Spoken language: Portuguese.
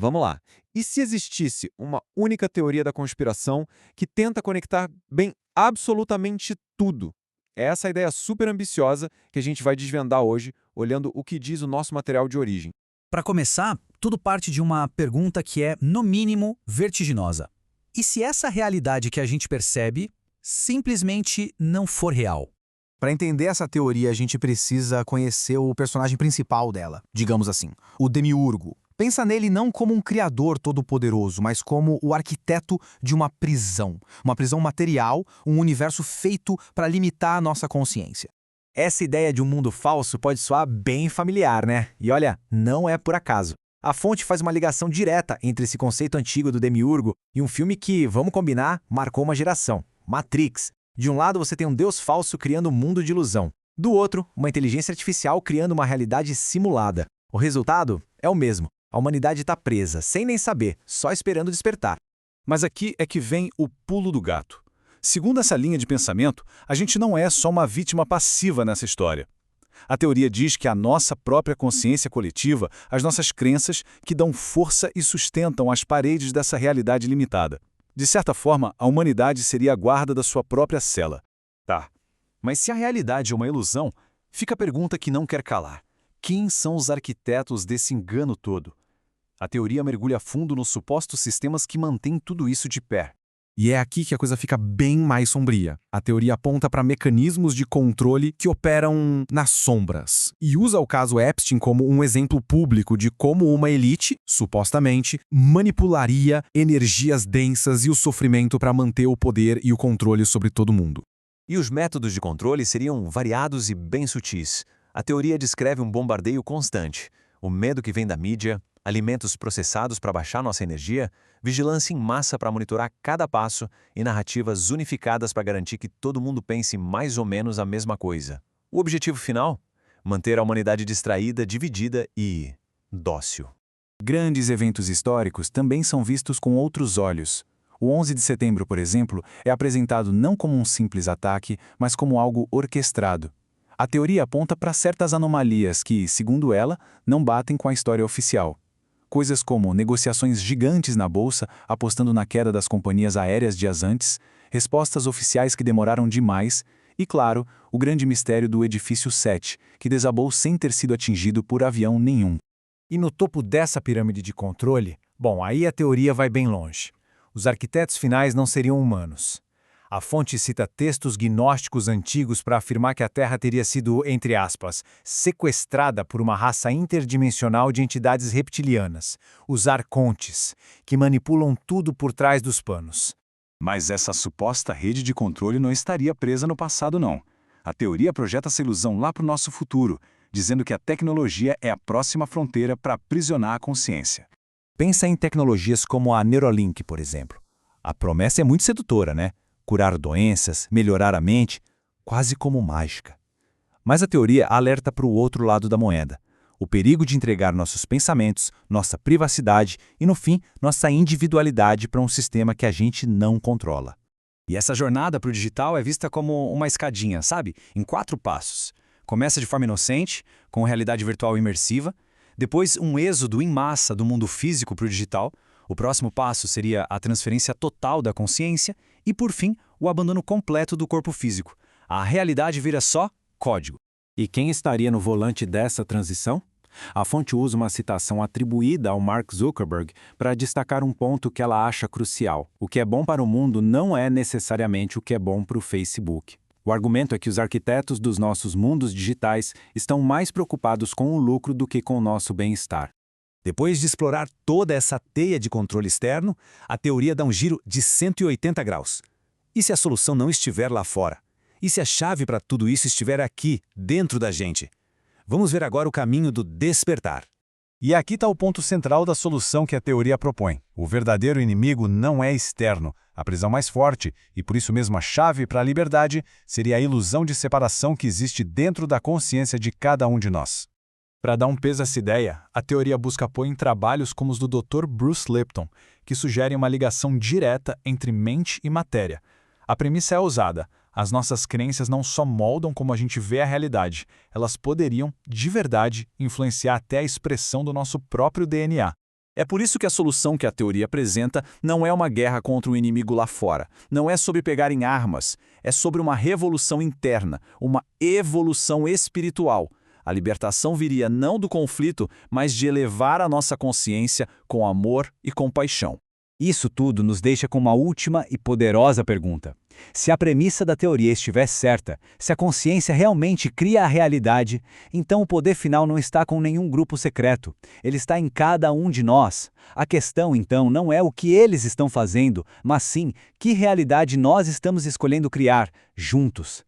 Vamos lá. E se existisse uma única teoria da conspiração que tenta conectar bem absolutamente tudo? É essa a ideia super ambiciosa que a gente vai desvendar hoje, olhando o que diz o nosso material de origem. Para começar, tudo parte de uma pergunta que é, no mínimo, vertiginosa. E se essa realidade que a gente percebe simplesmente não for real? Para entender essa teoria, a gente precisa conhecer o personagem principal dela, digamos assim, o Demiurgo. Pensa nele não como um criador todo-poderoso, mas como o arquiteto de uma prisão. Uma prisão material, um universo feito para limitar a nossa consciência. Essa ideia de um mundo falso pode soar bem familiar, né? E olha, não é por acaso. A fonte faz uma ligação direta entre esse conceito antigo do Demiurgo e um filme que, vamos combinar, marcou uma geração, Matrix. De um lado você tem um deus falso criando um mundo de ilusão. Do outro, uma inteligência artificial criando uma realidade simulada. O resultado é o mesmo. A humanidade está presa, sem nem saber, só esperando despertar. Mas aqui é que vem o pulo do gato. Segundo essa linha de pensamento, a gente não é só uma vítima passiva nessa história. A teoria diz que a nossa própria consciência coletiva, as nossas crenças, que dão força e sustentam as paredes dessa realidade limitada. De certa forma, a humanidade seria a guarda da sua própria cela. Tá, mas se a realidade é uma ilusão, fica a pergunta que não quer calar. Quem são os arquitetos desse engano todo? A teoria mergulha fundo nos supostos sistemas que mantêm tudo isso de pé. E é aqui que a coisa fica bem mais sombria. A teoria aponta para mecanismos de controle que operam nas sombras. E usa o caso Epstein como um exemplo público de como uma elite, supostamente, manipularia energias densas e o sofrimento para manter o poder e o controle sobre todo mundo. E os métodos de controle seriam variados e bem sutis. A teoria descreve um bombardeio constante, o medo que vem da mídia, alimentos processados para baixar nossa energia, vigilância em massa para monitorar cada passo e narrativas unificadas para garantir que todo mundo pense mais ou menos a mesma coisa. O objetivo final? Manter a humanidade distraída, dividida e dócil. Grandes eventos históricos também são vistos com outros olhos. O 11 de setembro, por exemplo, é apresentado não como um simples ataque, mas como algo orquestrado. A teoria aponta para certas anomalias que, segundo ela, não batem com a história oficial. Coisas como negociações gigantes na bolsa, apostando na queda das companhias aéreas dias antes, respostas oficiais que demoraram demais e, claro, o grande mistério do edifício 7, que desabou sem ter sido atingido por avião nenhum. E no topo dessa pirâmide de controle, bom, aí a teoria vai bem longe. Os arquitetos finais não seriam humanos. A fonte cita textos gnósticos antigos para afirmar que a Terra teria sido, entre aspas, sequestrada por uma raça interdimensional de entidades reptilianas, os arcontes, que manipulam tudo por trás dos panos. Mas essa suposta rede de controle não estaria presa no passado, não. A teoria projeta essa ilusão lá para o nosso futuro, dizendo que a tecnologia é a próxima fronteira para aprisionar a consciência. Pensa em tecnologias como a Neuralink, por exemplo. A promessa é muito sedutora, né? Curar doenças, melhorar a mente, quase como mágica. Mas a teoria alerta para o outro lado da moeda, o perigo de entregar nossos pensamentos, nossa privacidade e, no fim, nossa individualidade para um sistema que a gente não controla. E essa jornada para o digital é vista como uma escadinha, sabe? Em 4 passos. Começa de forma inocente, com realidade virtual imersiva, depois um êxodo em massa do mundo físico para o digital. O próximo passo seria a transferência total da consciência e, por fim, o abandono completo do corpo físico. A realidade vira só código. E quem estaria no volante dessa transição? A fonte usa uma citação atribuída ao Mark Zuckerberg para destacar um ponto que ela acha crucial. O que é bom para o mundo não é necessariamente o que é bom para o Facebook. O argumento é que os arquitetos dos nossos mundos digitais estão mais preocupados com o lucro do que com o nosso bem-estar. Depois de explorar toda essa teia de controle externo, a teoria dá um giro de 180 graus. E se a solução não estiver lá fora? E se a chave para tudo isso estiver aqui, dentro da gente? Vamos ver agora o caminho do despertar. E aqui está o ponto central da solução que a teoria propõe. O verdadeiro inimigo não é externo, a prisão mais forte, e por isso mesmo a chave para a liberdade seria a ilusão de separação que existe dentro da consciência de cada um de nós. Para dar um peso a essa ideia, a teoria busca apoio em trabalhos como os do Dr. Bruce Lipton, que sugerem uma ligação direta entre mente e matéria. A premissa é ousada. As nossas crenças não só moldam como a gente vê a realidade, elas poderiam, de verdade, influenciar até a expressão do nosso próprio DNA. É por isso que a solução que a teoria apresenta não é uma guerra contra o inimigo lá fora, não é sobre pegar em armas, é sobre uma revolução interna, uma evolução espiritual. A libertação viria não do conflito, mas de elevar a nossa consciência com amor e compaixão. Isso tudo nos deixa com uma última e poderosa pergunta. Se a premissa da teoria estiver certa, se a consciência realmente cria a realidade, então o poder final não está com nenhum grupo secreto. Ele está em cada um de nós. A questão, então, não é o que eles estão fazendo, mas sim que realidade nós estamos escolhendo criar, juntos.